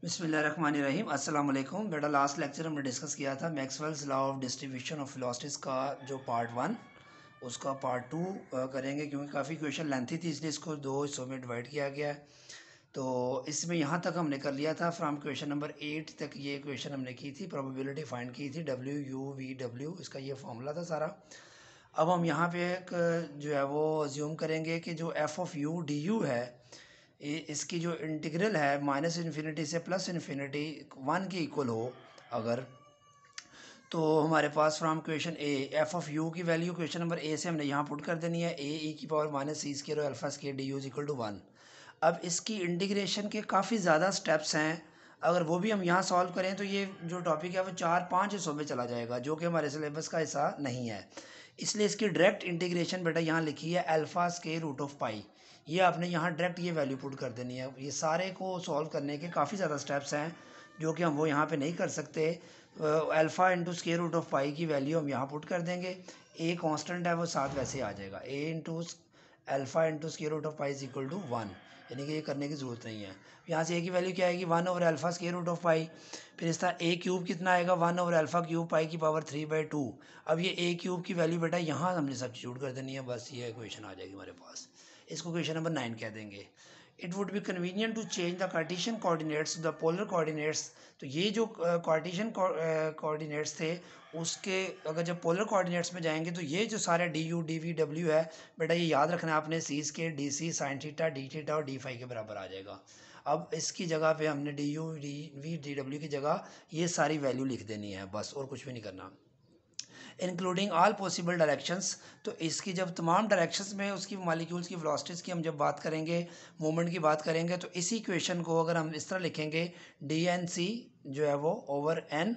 बिस्मिल्लाहिर्रहमानिर्रहीम। अस्सलाम वालेकुम बेटा। लास्ट लेक्चर हमने डिस्कस किया था Maxwell's law of distribution of velocities का जो पार्ट 1, उसका पार्ट 2 करेंगे क्योंकि काफ़ी क्वेश्चन लेंथी थी, इसलिए इसको 2 हिस्सों में डिवाइड किया गया है। तो इसमें यहाँ तक हमने कर लिया था, फ्राम क्वेश्चन नंबर 8 तक ये क्वेश्चन हमने की थी, प्रोबेबिलिटी फाइंड की थी, WU/V/W इसका ये फॉर्मूला था सारा। अब हम यहाँ पे एक जो है वो अज्यूम करेंगे कि जो f(u)du है, इसकी जो इंटीग्रल है -∞ से +∞ 1 के इक्वल हो अगर, तो हमारे पास फ्रॉम क्वेश्चन ए f(u) की वैल्यू क्वेश्चन नंबर ए से हमने यहाँ पुट कर देनी है, a e⁻⁻c² और α² du इक्वल टू 1। अब इसकी इंटीग्रेशन के काफ़ी ज़्यादा स्टेप्स हैं, अगर वो भी हम यहाँ सॉल्व करें तो ये जो टॉपिक है वो 4-5 हिस्सों में चला जाएगा, जो कि हमारे सिलेबस का हिस्सा नहीं है। इसलिए इसकी डायरेक्ट इंटीग्रेशन बेटा यहाँ लिखी है α²√π। ये आपने यहाँ डायरेक्ट ये वैल्यू पुट कर देनी है। ये सारे को सॉल्व करने के काफ़ी ज़्यादा स्टेप्स हैं जो कि हम वो यहाँ पे नहीं कर सकते। α×√π की वैल्यू हम यहाँ पुट कर देंगे, ए कांस्टेंट है वो साथ वैसे आ जाएगा, a×α×√π इज इक्वल टू 1, यानी कि ये करने की ज़रूरत नहीं है। यहाँ से ए की वैल्यू क्या आएगी 1/α²√π, फिर इस तरह a³ कितना आएगा 1/α³π⁵2। अब ये a³ की वैल्यू बेटा यहाँ हमने सब्स्टिट्यूट कर देनी है, बस ये इक्वेशन आ जाएगी हमारे पास। इसको क्वेश्चन नंबर 9 कह देंगे। It would be convenient to change the Cartesian coordinates the polar coordinates. तो ये जो कार्टेशियन कोऑर्डिनेट्स थे उसके अगर जब पोलर कोऑर्डिनेट्स में जाएंगे तो ये जो सारे du/dv/w है बेटा, ये याद रखना है आपने, c² dc sin theta d theta और d फाई के बराबर आ जाएगा। अब इसकी जगह पे हमने du/dv/dw की जगह ये सारी वैल्यू लिख देनी है, बस और कुछ भी नहीं करना। इंक्लूडिंग ऑल पॉसिबल डायरेक्शंस, तो इसकी जब तमाम डायरेक्शंस में उसकी मालिक्यूल्स की वेलोसिटीज़ की हम जब बात करेंगे, मूवमेंट की बात करेंगे, तो इसी क्वेश्चन को अगर हम इस तरह लिखेंगे dnc जो है वो over n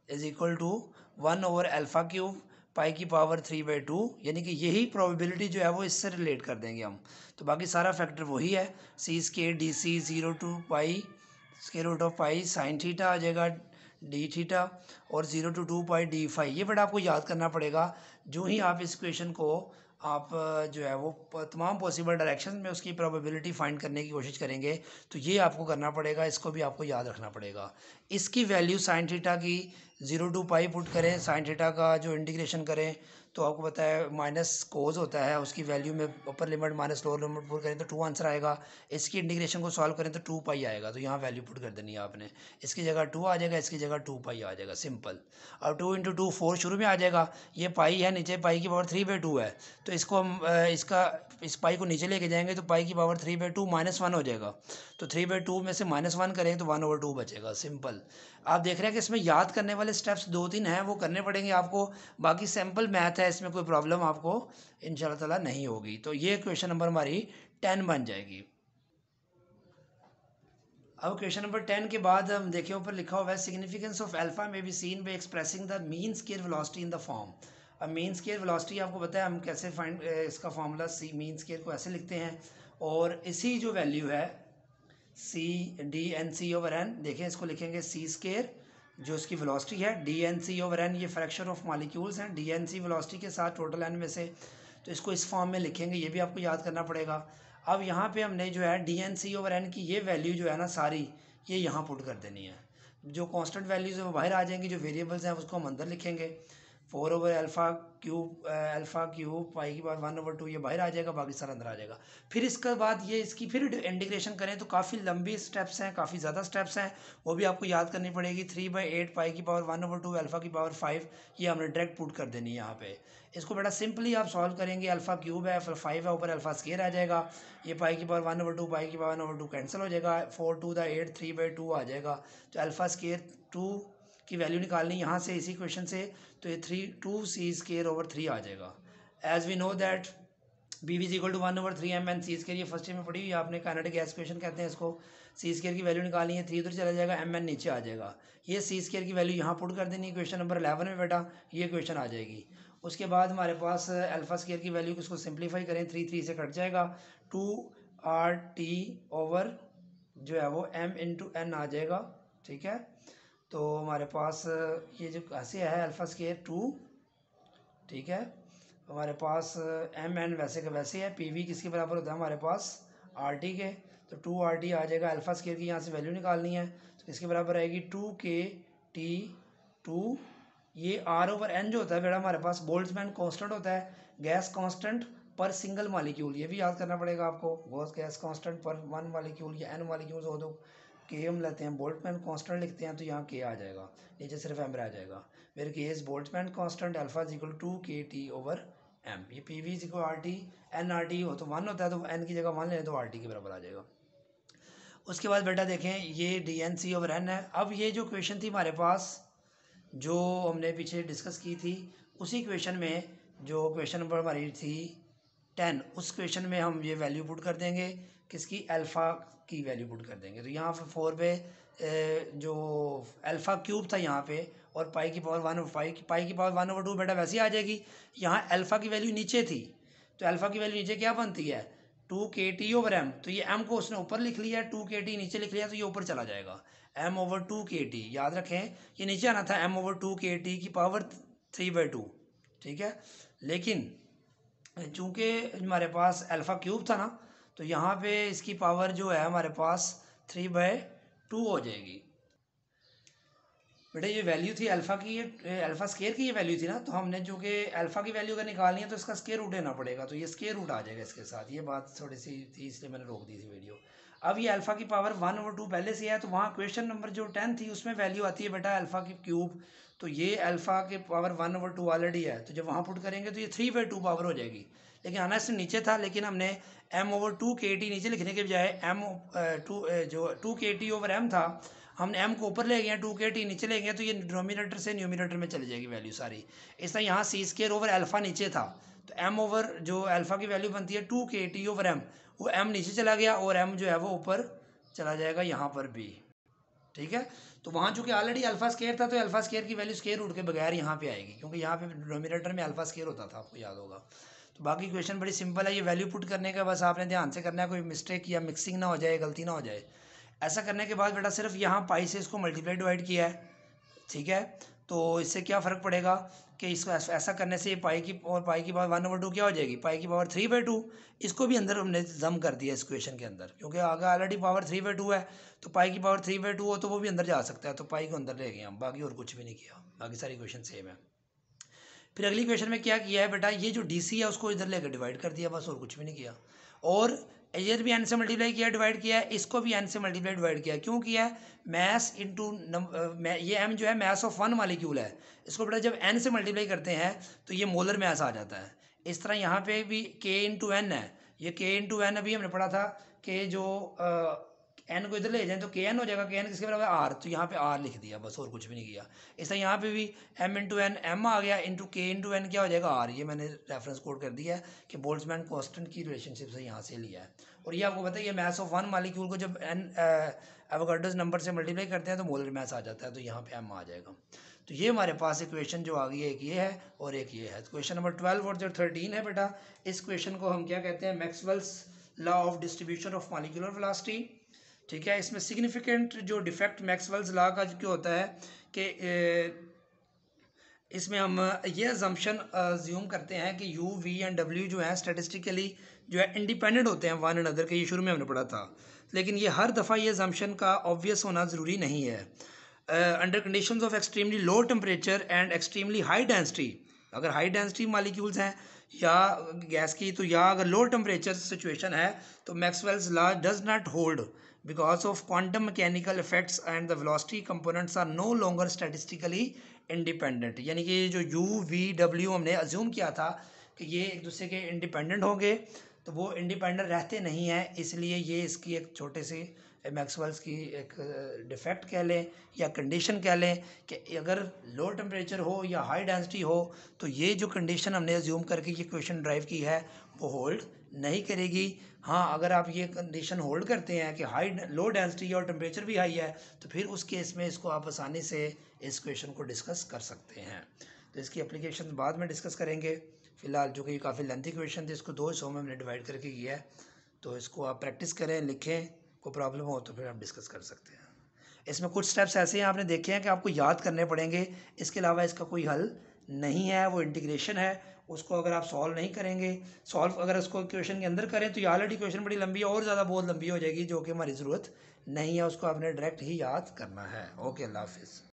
is equal to 1/α³π⁵2, यानी कि यही प्रोबेबिलिटी जो है वो इससे रिलेट कर देंगे हम। तो बाकी सारा फैक्टर वही है, c² dc 0 to π√π sin theta आ जाएगा डी थीटा और 0 to 2π d फाई। ये बेटा आपको याद करना पड़ेगा। जो ही आप इस क्वेश्चन को आप जो है वो तमाम पॉसिबल डायरेक्शन में उसकी प्रोबेबिलिटी फाइंड करने की कोशिश करेंगे, तो ये आपको करना पड़ेगा, इसको भी आपको याद रखना पड़ेगा। इसकी वैल्यू साइन थीटा की 0 to π पुट करें, साइन थीटा का जो इंटीग्रेशन करें तो आपको पता है माइनस कोज होता है, उसकी वैल्यू में upper limit minus lower limit put करें तो 2 आंसर आएगा। इसकी इंटीग्रेशन को सॉल्व करें तो 2π आएगा, तो यहाँ वैल्यू पुट कर देनी है आपने, इसकी जगह 2 आ जाएगा, इसकी जगह 2π आ जाएगा, सिंपल। और 2 × 2 4 शुरू में आ जाएगा, ये पाई है नीचे, π⁻3/2 है, तो इसको हम इस पाई को नीचे लेके जाएंगे तो π⁻3/2 -1 हो जाएगा, तो 3/2 में से -1 करेंगे तो 1/2 बचेगा, सिंपल। आप देख रहे हैं कि इसमें याद करने वाले स्टेप्स 2-3 हैं, वो करने पड़ेंगे आपको, बाकी सिंपल मैथ है, इसमें कोई प्रॉब्लम आपको इंशाल्लाह ताला नहीं होगी। तो ये क्वेश्चन नंबर हमारी 10 बन जाएगी। अब क्वेश्चन नंबर 10 के बाद हम देखें, ऊपर लिखा हुआ है सिग्निफिकेंस ऑफ अल्फा में be seen bye expressing the mean square velocity in the form. अब मीन स्क्वायर वेलोसिटी आपको पता है हम कैसे फाइंड, इसका फॉर्मूला मीन स्क्वायर को ऐसे लिखते हैं, और इसी जो वैल्यू है dnc/n, देखें इसको लिखेंगे c² जो इसकी वेलोसिटी है, dnc/n ये फ्रैक्शन ऑफ मॉलिक्यूल्स हैं, dnc वेलोसिटी के साथ टोटल n में से, तो इसको इस फॉर्म में लिखेंगे, ये भी आपको याद करना पड़ेगा। अब यहाँ पे हमने जो है dnc/n की ये वैल्यू जो है ना सारी, ये यहाँ पुट कर देनी है। जो कांस्टेंट वैल्यूज़ है वो बाहर आ जाएंगी, जो वेरिएबल्स हैं उसको हम अंदर लिखेंगे। 4/α³ π⁻1/2 ये बाहर आ जाएगा, बाकी सारा अंदर आ जाएगा। फिर इसके बाद ये इसकी फिर इंटीग्रेशन करें तो काफ़ी लंबी स्टेप्स हैं, काफ़ी ज़्यादा स्टेप्स हैं, वो भी आपको याद करनी पड़ेगी। 3/8π⁻1/2 α⁵ ये हमने डायरेक्ट पुट कर देनी है यहाँ पे। इसको बड़ा सिंपली आप सॉल्व करेंगे, α³ है 5 है, ऊपर α² आ जाएगा, ये π⁻1/2 π⁻1/2 कैंसिल हो जाएगा, 4 to the 8 3/2 आ जाएगा। तो α² 2 की वैल्यू निकालनी यहाँ से इसी क्वेश्चन से, तो ये 2c²/3 आ जाएगा। As we know that bv is equal to 1/3mn c², ये फर्स्ट ईयर में पढ़ी हुई आपने, काइनेटिक गैस क्वेश्चन कहते हैं इसको। c² की वैल्यू निकालनी है, 3 उधर चला जाएगा, mn नीचे आ जाएगा, ये c² की वैल्यू यहाँ पुट कर देनी है क्वेश्चन नंबर 11 में बेटा, ये क्वेश्चन आ जाएगी। उसके बाद हमारे पास α² की वैल्यू को सिंप्लीफाई करें, 3 से कट जाएगा, 2RT ओवर जो है वो m × n आ जाएगा, ठीक है। तो हमारे पास ये जो ऐसे है α² 2, ठीक है, हमारे पास mn वैसे का वैसे है, pv किसके बराबर होता है हमारे पास RT के, तो 2RT आ जाएगा। अल्फ़ा स्केयर की यहाँ से वैल्यू निकालनी है तो किसके बराबर आएगी 2KT2, ये R/N जो होता है बेटा हमारे पास बोल्ट्जमैन कांस्टेंट होता है, गैस कांस्टेंट पर सिंगल मॉलिक्यूल, ये भी याद करना पड़ेगा आपको। गैस कांस्टेंट पर वन मॉलिक्यूल या n मॉलिक्यूल्स हो तो के हम लेते हैं, बोल्ट्जमैन कांस्टेंट लिखते हैं तो यहाँ के आ जाएगा, नीचे सिर्फ m रह जाएगा। Where k is Boltzmann constant alpha is equal to KT/m। ये PV is equal RT, nRT हो तो 1 होता है तो n की जगह 1 ले तो RT के बराबर आ जाएगा। उसके बाद बेटा देखें ये DNC/n है। अब ये जो क्वेश्चन थी हमारे पास जो हमने पीछे डिस्कस की थी, उसी क्वेश्चन में जो क्वेश्चन नंबर हमारी थी 10, उस क्वेश्चन में हम ये वैल्यू पुट कर देंगे, किसकी, अल्फ़ा की वैल्यू पुट कर देंगे। तो यहाँ पर 4 पे जो अल्फ़ा क्यूब था यहाँ पे और पाई की पावर 1/2 बेटा वैसे ही आ जाएगी। यहाँ अल्फ़ा की वैल्यू नीचे थी तो अल्फ़ा की वैल्यू नीचे क्या बनती है 2KT/m, तो ये m को उसने ऊपर लिख लिया है, 2KT नीचे लिख लिया तो ये ऊपर चला जाएगा m/2KT। याद रखें ये नीचे आना था m/2KT की पावर 3/2, ठीक है। लेकिन चूंकि हमारे पास अल्फ़ा क्यूब था ना तो यहाँ पे इसकी पावर जो है हमारे पास 3/2 हो जाएगी। बेटा ये वैल्यू थी अल्फ़ा की, ये अल्फ़ा स्केयर की ये वैल्यू थी ना, तो हमने चूँकि अल्फ़ा की वैल्यू अगर निकालनी है तो इसका स्केयर रूट लेना पड़ेगा, तो ये स्केयर रूट आ जाएगा इसके साथ। ये बात थोड़ी सी थी इसलिए मैंने रोक दी थी वीडियो। अब ये अल्फ़ा की पावर 1/2 पहले से है तो वहाँ क्वेश्चन नंबर जो 10 थी उसमें वैल्यू आती है बेटा अल्फ़ा की क्यूब, तो ये अल्फ़ा के पावर 1/2 ऑलरेडी है, तो जब वहाँ पुट करेंगे तो ये 3/2 पावर हो जाएगी। लेकिन आना इससे नीचे था, लेकिन हमने m/2KT नीचे लिखने के बजाय जो 2KT/m था हमने m को ऊपर ले गए, 2KT नीचे ले गए, तो ये डिनोमिनेटर से न्यूमिनेटर में चली जाएगी वैल्यू सारी। इस तरह यहाँ c²/अल्फ़ा नीचे था तो m ओवर जो अल्फ़ा की वैल्यू बनती है 2KT/m, वो m नीचे चला गया और m जो है वो ऊपर चला जाएगा यहाँ पर भी, ठीक है। तो वहाँ चूँकि ऑलरेडी अल्फ़ा स्केयर था तो अल्फ़ा स्केयर की वैल्यू स्केयर रूट के बगैर यहाँ पे आएगी, क्योंकि यहाँ पे डिनोमिनेटर में अल्फ़ा स्केयर होता था, आपको याद होगा। तो बाकी क्वेश्चन बड़ी सिंपल है, ये वैल्यू पुट करने का बस आपने ध्यान से करना है, कोई मिस्टेक या मिक्सिंग ना हो जाए, गलती ना हो जाए। ऐसा करने के बाद बेटा सिर्फ यहाँ पाई से इसको मल्टीप्लाई डिवाइड किया है, ठीक है। तो इससे क्या फ़र्क पड़ेगा कि इसको ऐसा करने से पाई की पावर 1/2 क्या हो जाएगी, पाई की पावर 3/2। इसको भी अंदर हमने जम कर दिया इस क्वेश्चन के अंदर, क्योंकि आगे ऑलरेडी पावर 3/2 है, तो पाई की पावर 3/2 हो तो वो भी अंदर जा सकता है, तो पाई को अंदर ले गए हम, बाकी और कुछ भी नहीं किया, बाकी सारी क्वेश्चन सेम है। फिर अगली क्वेश्चन में क्या किया है बेटा, ये जो DC है उसको इधर लेकर डिवाइड कर दिया, बस और कुछ भी नहीं किया। और इधर भी n से मल्टीप्लाई किया, डिवाइड किया है, इसको भी n से मल्टीप्लाई डिवाइड किया। क्यों किया है, मैस इंटू ये m जो है मैस ऑफ 1 मॉलिक्यूल है, इसको बेटा जब n से मल्टीप्लाई करते हैं तो ये मोलर मैस आ जाता है। इस तरह यहाँ पे भी k/n है, ये k/n अभी हमने पढ़ा था कि जो n को इधर ले जाएं तो kn हो जाएगा, kn किसके बराबर r, तो यहाँ पे r लिख दिया बस और कुछ भी नहीं किया। ऐसा यहाँ पे भी m/n m आ गया इंटू k/n क्या हो जाएगा r, ये मैंने रेफरेंस कोड कर दिया है कि बोल्ट्जमैन कांस्टेंट की रिलेशनशिप से यहाँ से लिया है। और ये आपको पता है ये मैस ऑफ 1 मॉलिक्यूल को जब n एवोगाड्रोस नंबर से मल्टीप्लाई करते हैं तो मोलर मैस आ जाता है, तो यहाँ पे m आ जाएगा। तो ये हमारे पास इक्वेशन जो आ गई है, एक ये है और एक ये है। तो क्वेश्चन नंबर 12 और जो 13 है बेटा, इस क्वेश्चन को हम क्या कहते हैं, Maxwell's law of distribution of molecular velocity, ठीक है। इसमें सिग्निफिकेंट जो डिफेक्ट मैक्सवेल्स लॉ का क्या होता है कि इसमें हम ये अजम्पशन अज्यूम करते हैं कि u, v एंड w जो है स्टेटिस्टिकली जो है इंडिपेंडेंट होते हैं वन अनदर के, ये शुरू में हमने पढ़ा था। लेकिन ये हर दफ़ा ये अजम्पशन का ऑब्वियस होना ज़रूरी नहीं है। Under conditions of extremely low temperature and extremely high density, अगर हाई डेंसिटी मॉलिक्यूल्स हैं या गैस की, तो या अगर लो टेम्परेचर सिचुएशन है तो Maxwell's law does not hold because of quantum mechanical effects and the velocity components are no longer statistically independent. यानी कि जो u, v, w हमने अज्यूम किया था कि ये एक दूसरे के इंडिपेंडेंट होंगे, तो वो इंडिपेंडेंट रहते नहीं हैं, इसलिए ये इसकी एक छोटे से मैक्सवेल्स की एक डिफेक्ट कह लें या कंडीशन कह लें कि अगर लो टेम्परेचर हो या हाई डेंसिटी हो तो ये जो कंडीशन हमने अज्यूम करके ये क्वेश्चन ड्राइव की है वो होल्ड नहीं करेगी। हाँ, अगर आप ये कंडीशन होल्ड करते हैं कि लो डेंसिटी और टेम्परेचर भी हाई है तो फिर उस केस में इसको आप आसानी से इस क्वेश्चन को डिस्कस कर सकते हैं। तो इसकी एप्लीकेशन बाद में डिस्कस करेंगे। फ़िलहाल जो कि काफ़ी लेंथी क्वेश्चन थे इसको 2 हिस्सों में हमने डिवाइड करके किया है, तो इसको आप प्रैक्टिस करें, लिखें, कोई प्रॉब्लम हो तो फिर आप डिस्कस कर सकते हैं। इसमें कुछ स्टेप्स ऐसे हैं आपने देखे हैं कि आपको याद करने पड़ेंगे, इसके अलावा इसका कोई हल नहीं है, वो इंटीग्रेशन है उसको अगर आप सॉल्व नहीं करेंगे, सॉल्व अगर उसको क्वेश्चन के अंदर करें तो ये ऑलरेडी क्वेश्चन बड़ी लंबी है, और ज़्यादा बहुत लंबी हो जाएगी, जो कि हमारी ज़रूरत नहीं है, उसको आपने डायरेक्ट ही याद करना है। ओके, अल्लाह हाफिज़।